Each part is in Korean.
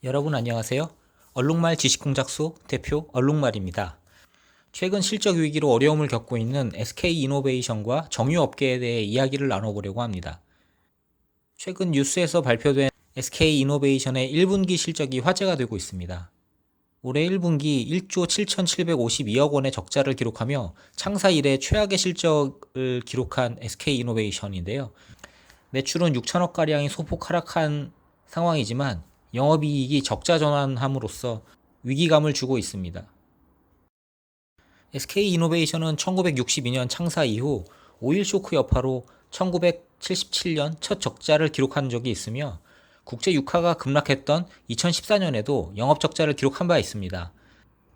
여러분 안녕하세요. 얼룩말 지식공작소 대표 얼룩말입니다. 최근 실적 위기로 어려움을 겪고 있는 SK이노베이션과 정유업계에 대해 이야기를 나눠보려고 합니다. 최근 뉴스에서 발표된 SK이노베이션의 1분기 실적이 화제가 되고 있습니다. 올해 1분기 1조 7,752억 원의 적자를 기록하며 창사 이래 최악의 실적을 기록한 SK이노베이션인데요. 매출은 6천억가량이 소폭 하락한 상황이지만 영업이익이 적자 전환함으로써 위기감을 주고 있습니다. SK이노베이션은 1962년 창사 이후 오일 쇼크 여파로 1977년 첫 적자를 기록한 적이 있으며 국제 유가가 급락했던 2014년에도 영업 적자를 기록한 바 있습니다.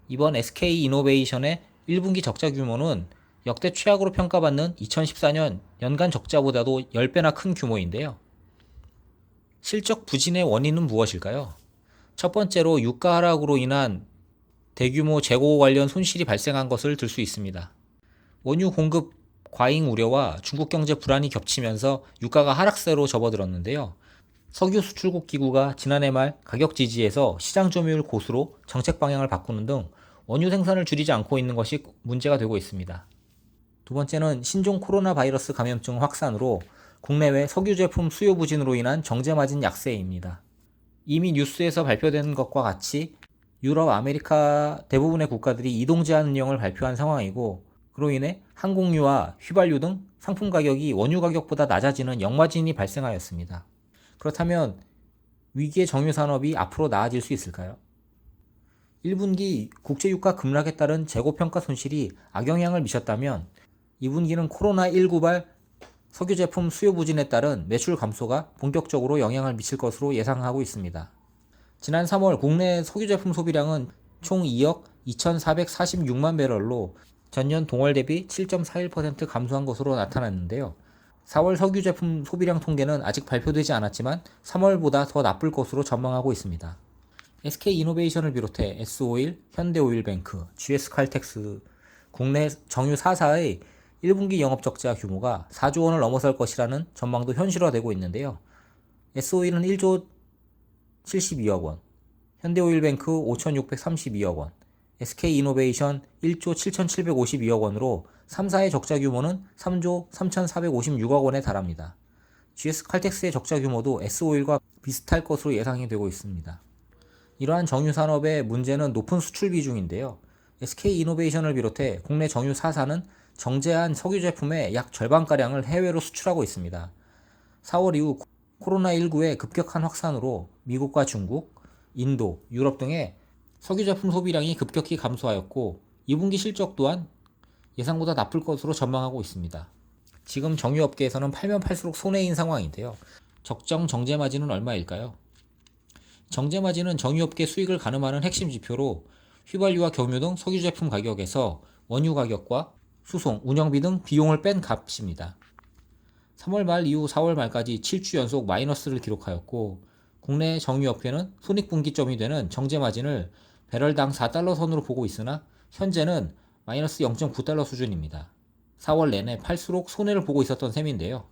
이번 SK이노베이션의 1분기 적자 규모는 역대 최악으로 평가받는 2014년 연간 적자보다도 10배나 큰 규모인데요. 실적 부진의 원인은 무엇일까요? 첫 번째로 유가 하락으로 인한 대규모 재고 관련 손실이 발생한 것을 들 수 있습니다. 원유 공급 과잉 우려와 중국 경제 불안이 겹치면서 유가가 하락세로 접어들었는데요. 석유 수출국 기구가 지난해 말 가격 지지에서 시장 점유율 고수로 정책 방향을 바꾸는 등 원유 생산을 줄이지 않고 있는 것이 문제가 되고 있습니다. 두 번째는 신종 코로나 바이러스 감염증 확산으로 국내외 석유 제품 수요 부진으로 인한 정제 마진 약세입니다. 이미 뉴스에서 발표된 것과 같이 유럽, 아메리카 대부분의 국가들이 이동 제한 운영을 발표한 상황이고, 그로 인해 항공유와 휘발유 등 상품 가격이 원유 가격보다 낮아지는 역마진이 발생하였습니다. 그렇다면 위기의 정유 산업이 앞으로 나아질 수 있을까요? 1분기 국제유가 급락에 따른 재고평가 손실이 악영향을 미쳤다면 2분기는 코로나19발 석유 제품 수요 부진에 따른 매출 감소가 본격적으로 영향을 미칠 것으로 예상하고 있습니다. 지난 3월 국내 석유 제품 소비량은 총 2억 2,446만 배럴로 전년 동월 대비 7.41% 감소한 것으로 나타났는데요. 4월 석유 제품 소비량 통계는 아직 발표되지 않았지만 3월보다 더 나쁠 것으로 전망하고 있습니다. SK이노베이션을 비롯해 S오일, 현대오일뱅크, GS칼텍스, 국내 정유 4사의 1분기 영업적자 규모가 4조 원을 넘어설 것이라는 전망도 현실화되고 있는데요. S오일은 1조 72억 원, 현대오일뱅크 5,632억 원, SK이노베이션 1조 7,752억 원으로 3사의 적자 규모는 3조 3,456억 원에 달합니다. GS칼텍스의 적자 규모도 S오일과 비슷할 것으로 예상이 되고 있습니다. 이러한 정유 산업의 문제는 높은 수출 비중인데요. SK이노베이션을 비롯해 국내 정유 4사는 정제한 석유 제품의 약 절반가량을 해외로 수출하고 있습니다. 4월 이후 코로나19의 급격한 확산으로 미국과 중국, 인도, 유럽 등의 석유 제품 소비량이 급격히 감소하였고 2분기 실적 또한 예상보다 나쁠 것으로 전망하고 있습니다. 지금 정유업계에서는 팔면 팔수록 손해인 상황인데요. 적정 정제 마진은 얼마일까요? 정제 마진은 정유업계 수익을 가늠하는 핵심 지표로 휘발유와 경유 등 석유 제품 가격에서 원유 가격과 수송, 운영비 등 비용을 뺀 값입니다. 3월 말 이후 4월 말까지 7주 연속 마이너스를 기록하였고 국내 정유업계는 손익분기점이 되는 정제마진을 배럴당 4달러 선으로 보고 있으나 현재는 마이너스 0.9달러 수준입니다. 4월 내내 팔수록 손해를 보고 있었던 셈인데요.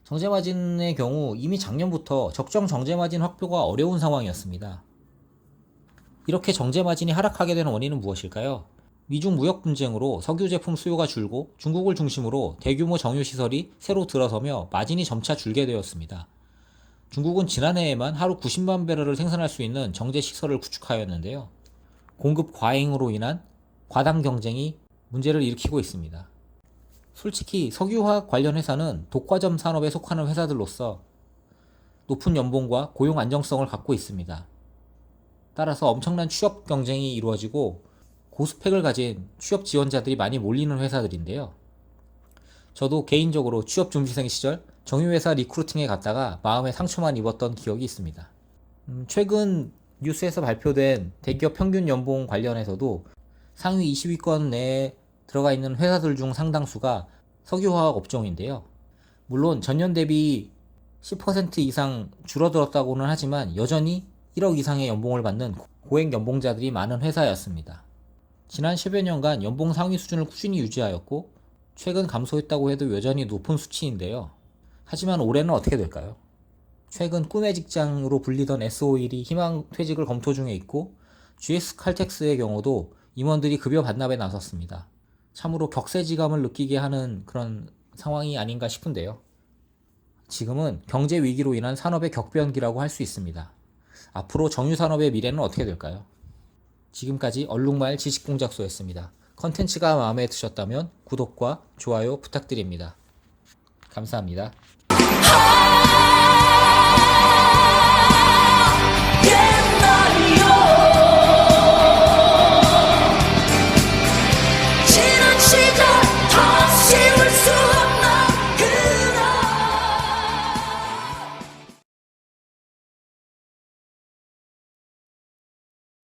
정제마진의 경우 이미 작년부터 적정 정제마진 확보가 어려운 상황이었습니다. 이렇게 정제마진이 하락하게 된 원인은 무엇일까요? 미중 무역 분쟁으로 석유 제품 수요가 줄고 중국을 중심으로 대규모 정유 시설이 새로 들어서며 마진이 점차 줄게 되었습니다. 중국은 지난해에만 하루 90만 배럴을 생산할 수 있는 정제 시설을 구축하였는데요. 공급 과잉으로 인한 과당 경쟁이 문제를 일으키고 있습니다. 솔직히 석유화학 관련 회사는 독과점 산업에 속하는 회사들로서 높은 연봉과 고용 안정성을 갖고 있습니다. 따라서 엄청난 취업 경쟁이 이루어지고 고스펙을 가진 취업 지원자들이 많이 몰리는 회사들인데요. 저도 개인적으로 취업 준비생 시절 정유회사 리크루팅에 갔다가 마음에 상처만 입었던 기억이 있습니다. 최근 뉴스에서 발표된 대기업 평균 연봉 관련해서도 상위 20위권 내에 들어가 있는 회사들 중 상당수가 석유화학 업종인데요. 물론 전년 대비 10% 이상 줄어들었다고는 하지만 여전히 1억 이상의 연봉을 받는 고액 연봉자들이 많은 회사였습니다. 지난 10여 년간 연봉 상위 수준을 꾸준히 유지하였고 최근 감소했다고 해도 여전히 높은 수치인데요. 하지만 올해는 어떻게 될까요? 최근 꿈의 직장으로 불리던 S-오일이 희망 퇴직을 검토 중에 있고 GS 칼텍스의 경우도 임원들이 급여 반납에 나섰습니다. 참으로 격세지감을 느끼게 하는 그런 상황이 아닌가 싶은데요. 지금은 경제 위기로 인한 산업의 격변기라고 할 수 있습니다. 앞으로 정유산업의 미래는 어떻게 될까요? 지금까지 얼룩말 지식공작소였습니다. 컨텐츠가 마음에 드셨다면 구독과 좋아요 부탁드립니다. 감사합니다.